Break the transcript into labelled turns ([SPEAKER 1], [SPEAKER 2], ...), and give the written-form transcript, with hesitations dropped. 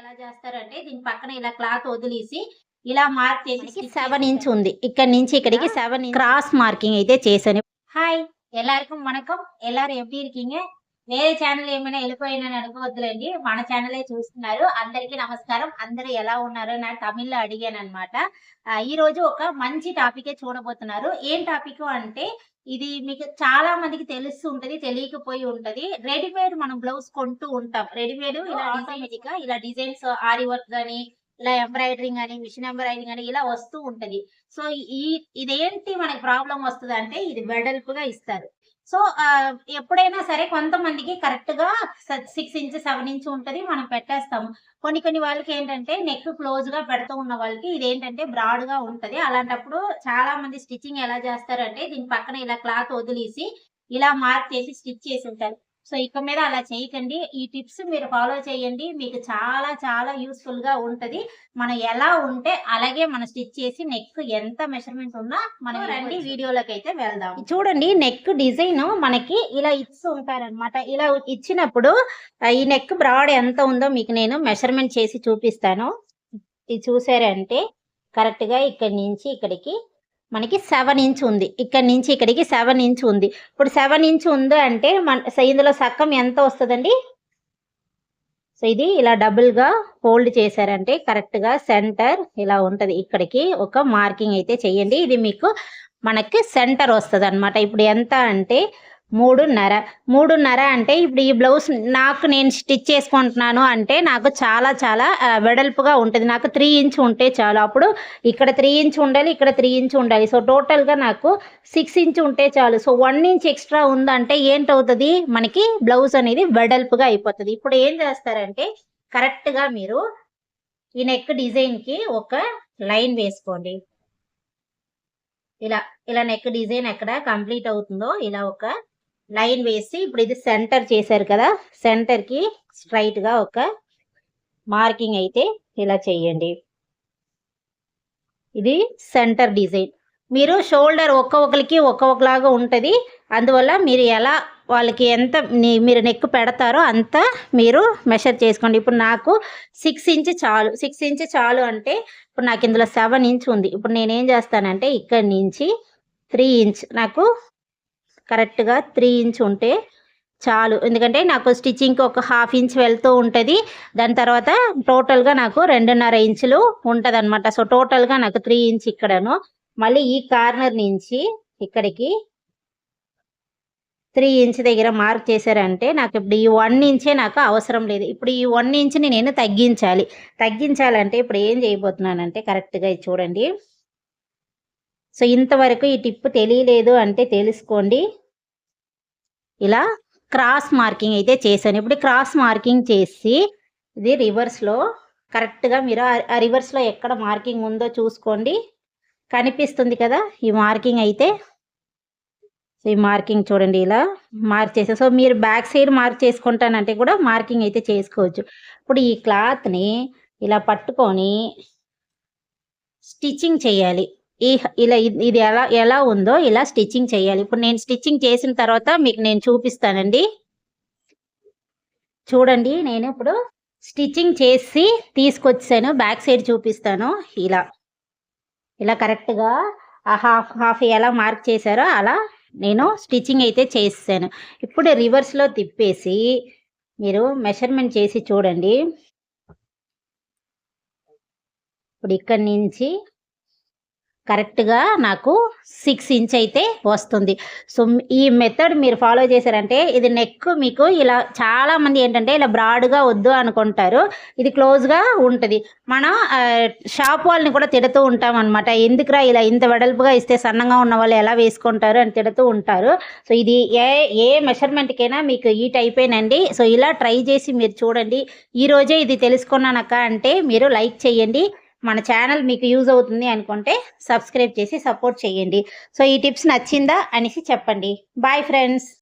[SPEAKER 1] ఎలా చేస్తారంటే దీని పక్కన ఇలా క్లాత్ వదిలేసి ఇలా మార్క్ చేసి 7 ఇంచ్ ఉంది. ఇక్కడ నుంచి ఇక్కడికి 7 క్రాస్ మార్కింగ్ అయితే చేశాను. హాయ్ எல்லாருக்கும் வணக்கம். எல்லாரும் எப்படி இருக்கீங்க? వేరే ఛానల్ ఏమైనా వెళ్ళిపోయినని అనుకోవద్దులేండి. మన ఛానలే చూస్తున్నారు. అందరికీ నమస్కారం. అందరూ ఎలా ఉన్నారు నా తమిళ్లో అడిగాను అనమాట. ఈ రోజు ఒక మంచి టాపికే చూడబోతున్నారు. ఏం టాపిక్ అంటే ఇది మీకు చాలా మందికి తెలుస్తూ ఉంటది, తెలియకపోయి ఉంటది. రెడీమేడ్ మనం బ్లౌజ్ కొంటూ ఉంటాం. రెడీమేడ్ ఇలా ఆటోమేటిక్ గా ఇలా డిజైన్స్ ఆరి వర్క్ గానీ ఇలా ఎంబ్రాయిడరింగ్ అని మిషన్ ఎంబ్రాయిడరింగ్ అని ఇలా వస్తూ ఉంటది. సో ఇదేంటి మనకి ప్రాబ్లం వస్తుంది అంటే ఇది వెడల్పుగా ఇస్తారు. సో ఎప్పుడైనా సరే కొంతమందికి కరెక్ట్ గా 6 ఇంచ్ 7 ఇంచ్ ఉంటది, మనం పెట్టేస్తాము. కొన్ని వాళ్ళకి ఏంటంటే నెక్ క్లోజ్ గా పెడుతూ ఉన్న వాళ్ళకి ఇదేంటంటే బ్రాడ్ గా ఉంటది. అలాంటప్పుడు చాలా మంది స్టిచ్చింగ్ ఎలా చేస్తారంటే దీని పక్కన ఇలా క్లాత్ వదిలేసి ఇలా మార్క్ చేసి స్టిచ్ చేసి ఉంటారు. సో ఇక మీద అలా చేయకండి. ఈ టిప్స్ మీరు ఫాలో చేయండి. మీకు చాలా చాలా యూస్ఫుల్ గా ఉంటది. మనం ఎలా ఉంటే అలాగే మనం స్టిచ్ చేసి నెక్ ఎంత మెజర్మెంట్ ఉన్నా మనం రండి వీడియోలోకి అయితే వెళ్దాం. చూడండి నెక్ డిజైన్ మనకి ఇలా ఇచ్చి ఉంటారనమాట. ఇలా ఇచ్చినప్పుడు ఈ నెక్ బ్రాడ్ ఎంత ఉందో మీకు నేను మెజర్మెంట్ చేసి చూపిస్తాను. ఇది చూసారంటే కరెక్ట్ గా ఇక్కడి నుంచి ఇక్కడికి మనకి 7 ఇంచ్ ఉంది. ఇక్కడ నుంచి ఇక్కడికి 7 ఇంచ్ ఉంది. ఇప్పుడు 7 ఇంచ్ ఉంది అంటే ఇందులో సక్కం ఎంత వస్తుందండి? సో ఇది ఇలా డబుల్ గా ఫోల్డ్ చేశారంటే కరెక్ట్ గా సెంటర్ ఇలా ఉంటది. ఇక్కడికి ఒక మార్కింగ్ అయితే చెయ్యండి. ఇది మీకు మనకి సెంటర్ వస్తుంది అనమాట. ఇప్పుడు ఎంత అంటే 3.5 అంటే ఇప్పుడు ఈ బ్లౌజ్ నాకు నేను స్టిచ్ చేసుకుంటున్నాను అంటే నాకు చాలా చాలా వెడల్పుగా ఉంటుంది. నాకు 3 ఇంచ్ ఉంటే చాలు. అప్పుడు ఇక్కడ 3 ఇంచ్ ఉండాలి, ఇక్కడ 3 ఇంచ్ ఉండాలి. సో టోటల్గా నాకు 6 ఇంచ్ ఉంటే చాలు. సో 1 ఇంచ్ ఎక్స్ట్రా ఉందంటే ఏంటవుతుంది మనకి బ్లౌజ్ అనేది వెడల్పుగా అయిపోతుంది. ఇప్పుడు ఏం చేస్తారంటే కరెక్ట్గా మీరు ఈ నెక్ డిజైన్కి ఒక లైన్ వేసుకోండి. ఇలా నెక్ డిజైన్ ఎక్కడ కంప్లీట్ అవుతుందో ఇలా ఒక లైన్ వేసి ఇప్పుడు ఇది సెంటర్ చేశారు కదా, సెంటర్ కి స్ట్రైట్ గా ఒక మార్కింగ్ అయితే ఇలా చేయండి. ఇది సెంటర్ డిజైన్. మీరు షోల్డర్ ఒక్కొక్కరికి ఒక్కొక్కలాగా ఉంటుంది. అందువల్ల మీరు ఎలా వాళ్ళకి ఎంత మీరు నెక్ పెడతారో అంత మీరు మెషర్ చేసుకోండి. ఇప్పుడు నాకు 6 ఇంచ్ చాలు. 6 ఇంచ్ చాలు అంటే ఇప్పుడు నాకు ఇందులో 7 ఇంచ్ ఉంది. ఇప్పుడు నేనేం చేస్తానంటే ఇక్కడి నుంచి 3 ఇంచ్ నాకు కరెక్ట్గా 3 ఇంచ్ ఉంటే చాలు. ఎందుకంటే నాకు స్టిచ్చింగ్కి ఒక 1/2 ఇంచ్ వెళ్తూ ఉంటుంది. దాని తర్వాత టోటల్గా నాకు 2.5 ఇంచులు ఉంటుంది అనమాట. సో టోటల్గా నాకు 3 ఇంచ్ ఇక్కడను, మళ్ళీ ఈ కార్నర్ నుంచి ఇక్కడికి 3 ఇంచ్ దగ్గర మార్క్ చేశారంటే నాకు ఇప్పుడు ఈ 1 ఇంచే నాకు అవసరం లేదు. ఇప్పుడు ఈ 1 ఇంచ్ని నేను తగ్గించాలంటే ఇప్పుడు ఏం చేయబోతున్నానంటే కరెక్ట్గా ఇది చూడండి. సో ఇంతవరకు ఈ టిప్ తెలియలేదు అంటే తెలుసుకోండి. ఇలా క్రాస్ మార్కింగ్ అయితే చేశాను. ఇప్పుడు క్రాస్ మార్కింగ్ చేసి ఇది రివర్స్లో కరెక్ట్గా మీరు ఆ రివర్స్లో ఎక్కడ మార్కింగ్ ఉందో చూసుకోండి. కనిపిస్తుంది కదా ఈ మార్కింగ్ అయితే. సో ఈ మార్కింగ్ చూడండి ఇలా మార్క్ చేసా. సో మీరు బ్యాక్ సైడ్ మార్క్ చేసుకుంటానంటే కూడా మార్కింగ్ అయితే చేసుకోవచ్చు. ఇప్పుడు ఈ క్లాత్ని ఇలా పట్టుకొని స్టిచ్చింగ్ చేయాలి. ఇలా ఇది ఎలా ఉందో ఇలా స్టిచ్చింగ్ చేయాలి. ఇప్పుడు నేను స్టిచ్చింగ్ చేసిన తర్వాత మీకు నేను చూపిస్తానండి. చూడండి నేను ఇప్పుడు స్టిచ్చింగ్ చేసి తీసుకొచ్చాను. బ్యాక్ సైడ్ చూపిస్తాను. ఇలా కరెక్ట్గా హాఫ్ ఎలా మార్క్ చేశారో అలా నేను స్టిచ్చింగ్ అయితే చేసాను. ఇప్పుడు రివర్స్లో తిప్పేసి మీరు మెజర్మెంట్ చేసి చూడండి. ఇప్పుడు ఇక్కడి నుంచి కరెక్ట్గా నాకు 6 ఇంచ్ అయితే వస్తుంది. సో ఈ మెథడ్ మీరు ఫాలో చేశారంటే ఇది నెక్ మీకు ఇలా చాలామంది ఏంటంటే ఇలా బ్రాడ్గా వద్దు అనుకుంటారు. ఇది క్లోజ్గా ఉంటుంది. మనం షాప్ వాళ్ళని కూడా తిడుతూ ఉంటాం అనమాట. ఎందుకురా ఇలా ఇంత వెడల్పుగా ఇస్తే సన్నంగా ఉన్న వాళ్ళు ఎలా వేసుకుంటారు అని తిడుతూ ఉంటారు. సో ఇది ఏ మెజర్మెంట్కైనా మీకు ఈ టైపేనండి. సో ఇలా ట్రై చేసి మీరు చూడండి. ఈరోజే ఇది తెలుసుకున్నానక్క అంటే మీరు లైక్ చేయండి. మన ఛానల్ మీకు యూజ్ అవుతుంది అనుకుంటే సబ్స్క్రైబ్ చేసి సపోర్ట్ చేయండి. సో ఈ టిప్స్ నచ్చిందా అనేసి చెప్పండి. Bye friends.